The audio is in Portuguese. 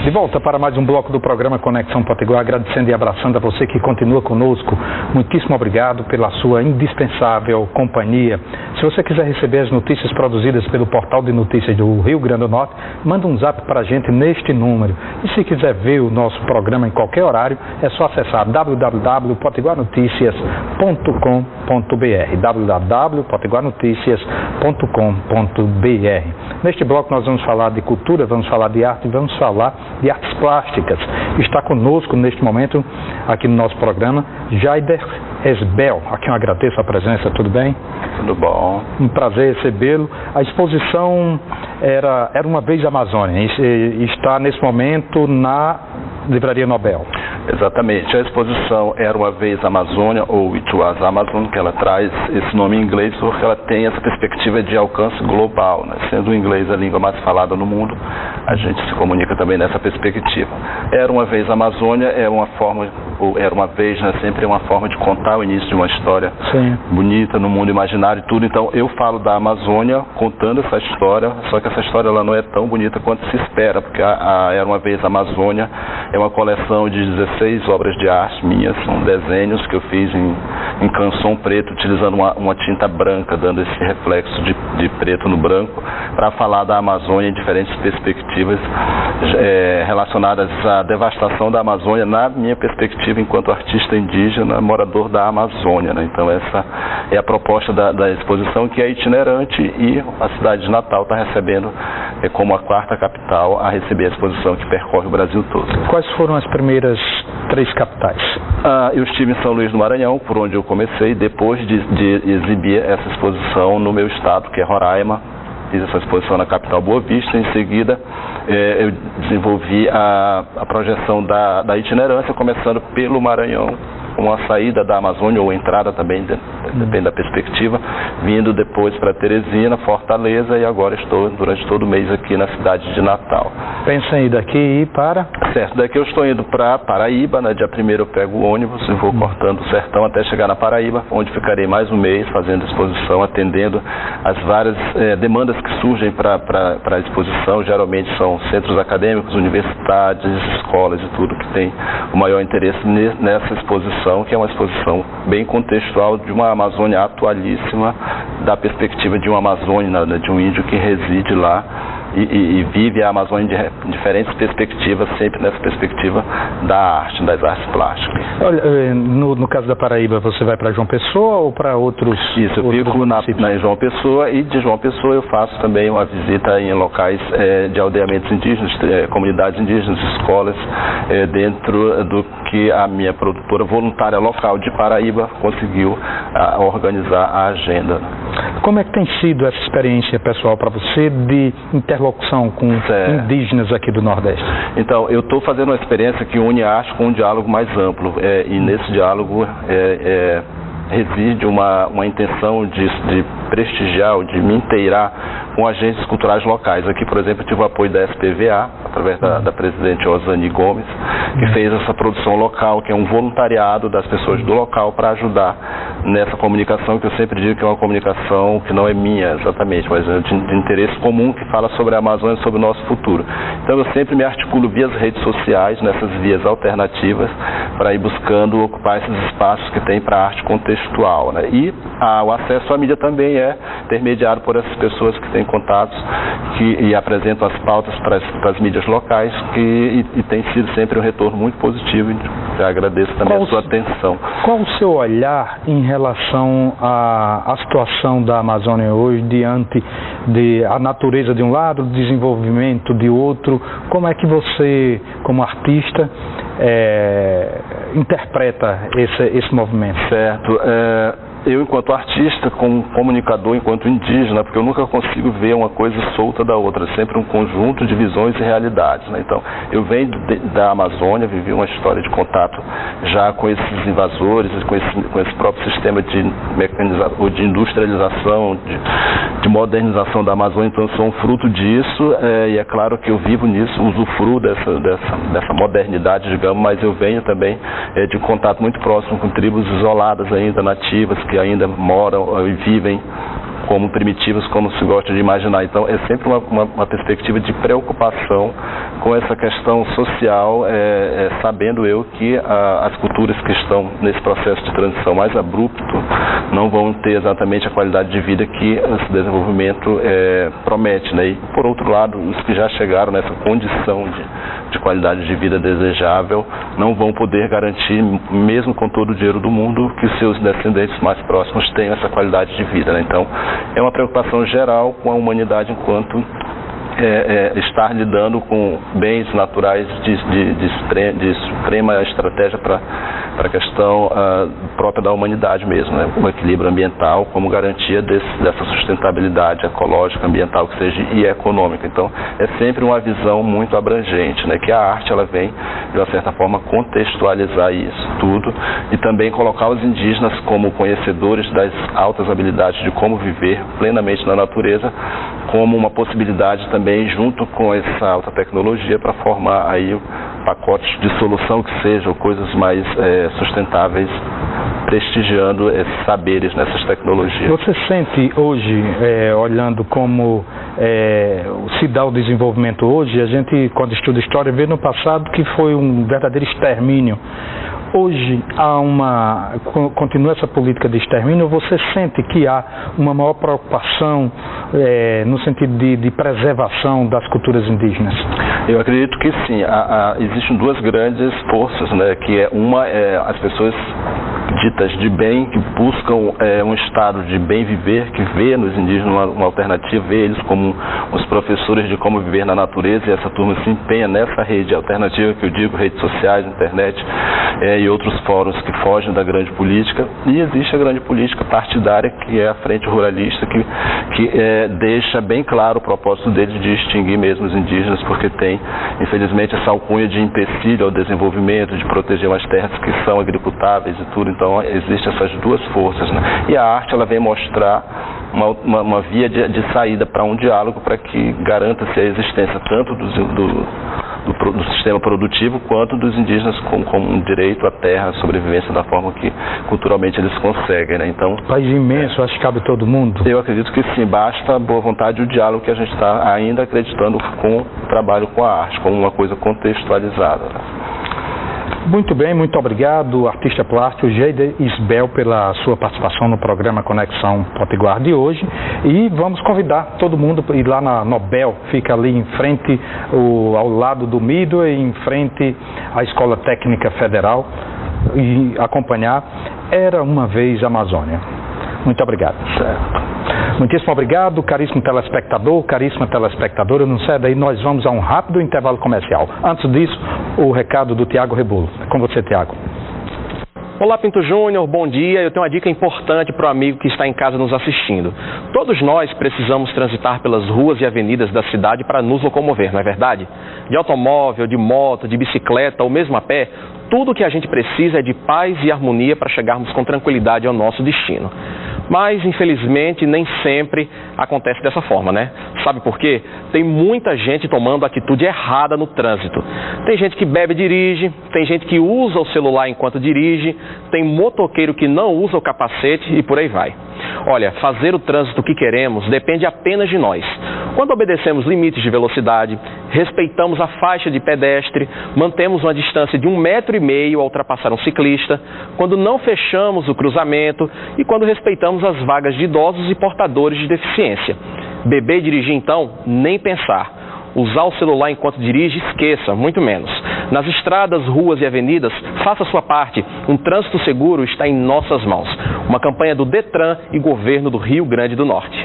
De volta para mais um bloco do programa Conexão Potiguar, agradecendo e abraçando a você que continua conosco. Muitíssimo obrigado pela sua indispensável companhia. Se você quiser receber as notícias produzidas pelo portal de notícias do Rio Grande do Norte, manda um zap para a gente neste número. E se quiser ver o nosso programa em qualquer horário, é só acessar www.potiguarnoticias.com.br www.potiguarnoticias.com.br. Neste bloco nós vamos falar de cultura, vamos falar de arte, vamos falar de artes plásticas. Está conosco neste momento, aqui no nosso programa, Jaider Esbel. Aqui eu agradeço a presença, tudo bem? Tudo bom. Um prazer recebê-lo. A exposição era uma vez Amazônia e está nesse momento na Livraria Nobel. Exatamente. A exposição Era Uma Vez Amazônia, ou It Was Amazon, que ela traz esse nome em inglês porque ela tem essa perspectiva de alcance global, né? Sendo o inglês a língua mais falada no mundo, a gente se comunica também nessa perspectiva. Era Uma Vez Amazônia é uma forma, ou Era Uma Vez, né? Sempre é uma forma de contar o início de uma história bonita no mundo imaginário e tudo. Então eu falo da Amazônia contando essa história, só que essa história ela não é tão bonita quanto se espera, porque a Era Uma Vez Amazônia é uma coleção de 16 obras de arte minhas, são desenhos que eu fiz em canson preto, utilizando uma tinta branca, dando esse reflexo de preto no branco, para falar da Amazônia em diferentes perspectivas relacionadas à devastação da Amazônia, na minha perspectiva enquanto artista indígena, morador da Amazônia, né? Então essa é a proposta da exposição, que é itinerante, e a cidade de Natal está recebendo como a quarta capital a receber a exposição que percorre o Brasil todo. Quais foram as primeiras 3 capitais? Eu estive em São Luís do Maranhão, por onde eu comecei, depois de exibir essa exposição no meu estado, que é Roraima. Fiz essa exposição na capital Boa Vista. Em seguida, eu desenvolvi a projeção da itinerância, começando pelo Maranhão, com a saída da Amazônia, ou entrada também, depende da perspectiva, vindo depois para Teresina, Fortaleza, e agora estou durante todo o mês aqui na cidade de Natal. Pensa em ir daqui e ir para? Certo, daqui eu estou indo para Paraíba, né? Dia 1º eu pego o ônibus e vou cortando o sertão até chegar na Paraíba, onde ficarei mais um mês fazendo exposição, atendendo as várias demandas que surgem para a exposição. Geralmente são centros acadêmicos, universidades, escolas e tudo que tem o maior interesse nessa exposição, que é uma exposição bem contextual de uma Amazônia atualíssima, da perspectiva de uma Amazônia, né, de um índio que reside lá e vive a Amazônia em diferentes perspectivas, sempre nessa perspectiva da arte, das artes plásticas. Olha, no caso da Paraíba, você vai para João Pessoa ou para outros? Isso, eu fico na João Pessoa, e de João Pessoa eu faço também uma visita em locais de aldeamentos indígenas, comunidades indígenas, escolas, dentro do que a minha produtora voluntária local de Paraíba conseguiu organizar a agenda. Como é que tem sido essa experiência pessoal para você de interlocução com indígenas aqui do Nordeste? Então, eu estou fazendo uma experiência que une a arte com um diálogo mais amplo, e nesse diálogo reside uma intenção de prestigiar, de me inteirar com agentes culturais locais. Aqui, por exemplo, eu tive o apoio da SPVA, através da presidente Osani Gomes, que fez essa produção local, que é um voluntariado das pessoas do local para ajudar nessa comunicação, que eu sempre digo que é uma comunicação que não é minha exatamente, mas é de interesse comum, que fala sobre a Amazônia e sobre o nosso futuro. Então eu sempre me articulo via as redes sociais, nessas vias alternativas, para ir buscando ocupar esses espaços que tem para a arte contextual, né? E o acesso à mídia também é intermediado por essas pessoas que têm contatos e apresentam as pautas para as mídias locais, e tem sido sempre um retorno muito positivo. Eu agradeço também a sua atenção. Qual o seu olhar em relação à situação da Amazônia hoje, diante a natureza de um lado, o desenvolvimento de outro? Como é que você, como artista, interpreta esse movimento? Certo. Eu, enquanto artista, como comunicador, enquanto indígena, porque eu nunca consigo ver uma coisa solta da outra, sempre um conjunto de visões e realidades, né? Então, eu venho da Amazônia, vivi uma história de contato já com esses invasores, com esse próprio sistema de industrialização, de modernização da Amazônia. Então, eu sou um fruto disso, e é claro que eu vivo nisso, usufruo dessa modernidade, digamos, mas eu venho também de contato muito próximo com tribos isoladas ainda, nativas, que ainda moram e vivem como primitivas, como se gosta de imaginar. Então, é sempre uma perspectiva de preocupação com essa questão social, sabendo eu que as culturas que estão nesse processo de transição mais abrupto não vão ter exatamente a qualidade de vida que esse desenvolvimento promete, né? E, por outro lado, os que já chegaram nessa condição de qualidade de vida desejável não vão poder garantir, mesmo com todo o dinheiro do mundo, que os seus descendentes mais próximos tenham essa qualidade de vida, né? Então, é uma preocupação geral com a humanidade enquanto estar lidando com bens naturais de suprema estratégia para a questão própria da humanidade mesmo, né? Um equilíbrio ambiental como garantia dessa sustentabilidade ecológica, ambiental que seja e econômica. Então, é sempre uma visão muito abrangente, né? Que a arte ela vem, de uma certa forma, contextualizar isso tudo e também colocar os indígenas como conhecedores das altas habilidades de como viver plenamente na natureza, como uma possibilidade também, junto com essa alta tecnologia, para formar aí pacotes de solução que sejam coisas mais sustentáveis, prestigiando esses saberes nessas tecnologias. Você sente hoje, olhando como se dá o desenvolvimento hoje, a gente, quando estuda história, vê no passado que foi um verdadeiro extermínio. Hoje continua essa política de extermínio. Você sente que há uma maior preocupação no sentido de preservação das culturas indígenas? Eu acredito que sim. Existem duas grandes forças, né? Que uma é as pessoas ditas de bem, que buscam um estado de bem viver, que vê nos indígenas uma alternativa, vê eles como os professores de como viver na natureza, e essa turma se empenha nessa rede alternativa que eu digo, redes sociais, internet e outros fóruns que fogem da grande política. E existe a grande política partidária, que é a Frente Ruralista, que deixa bem claro o propósito deles de extinguir mesmo os indígenas, porque tem, infelizmente, essa alcunha de empecilho ao desenvolvimento, de proteger as terras que são agricultáveis e tudo. Então, existem essas duas forças, né? E a arte, ela vem mostrar uma via de saída para um diálogo, para que garanta-se a existência tanto do sistema produtivo quanto dos indígenas com um direito à terra, à sobrevivência da forma que culturalmente eles conseguem, né? Então, país imenso, acho que cabe todo mundo. Eu acredito que sim, basta a boa vontade e o diálogo, que a gente está ainda acreditando com o trabalho com a arte, como uma coisa contextualizada, né? Muito bem, muito obrigado, artista plástico Geide Isbel, pela sua participação no programa Conexão Potiguar de hoje. E vamos convidar todo mundo para ir lá na Nobel, fica ali em frente, ao lado do Mido, e em frente à Escola Técnica Federal, e acompanhar Era Uma Vez Amazônia. Muito obrigado. Certo. Muitíssimo obrigado, caríssimo telespectador, caríssima telespectadora. Não sai daí, nós vamos a um rápido intervalo comercial. Antes disso, o recado do Tiago Rebolo. É com você, Tiago. Olá, Pinto Júnior, bom dia. Eu tenho uma dica importante para o amigo que está em casa nos assistindo. Todos nós precisamos transitar pelas ruas e avenidas da cidade para nos locomover, não é verdade? De automóvel, de moto, de bicicleta ou mesmo a pé, tudo o que a gente precisa é de paz e harmonia para chegarmos com tranquilidade ao nosso destino. Mas, infelizmente, nem sempre acontece dessa forma, né? Sabe por quê? Tem muita gente tomando atitude errada no trânsito. Tem gente que bebe e dirige, tem gente que usa o celular enquanto dirige, tem motoqueiro que não usa o capacete e por aí vai. Olha, fazer o trânsito que queremos depende apenas de nós. Quando obedecemos limites de velocidade, respeitamos a faixa de pedestre, mantemos uma distância de 1,5 metro ao ultrapassar um ciclista, quando não fechamos o cruzamento e quando respeitamos as vagas de idosos e portadores de deficiência. Beber e dirigir, então, nem pensar. Usar o celular enquanto dirige, esqueça, muito menos. Nas estradas, ruas e avenidas, faça a sua parte. Um trânsito seguro está em nossas mãos. Uma campanha do Detran e Governo do Rio Grande do Norte.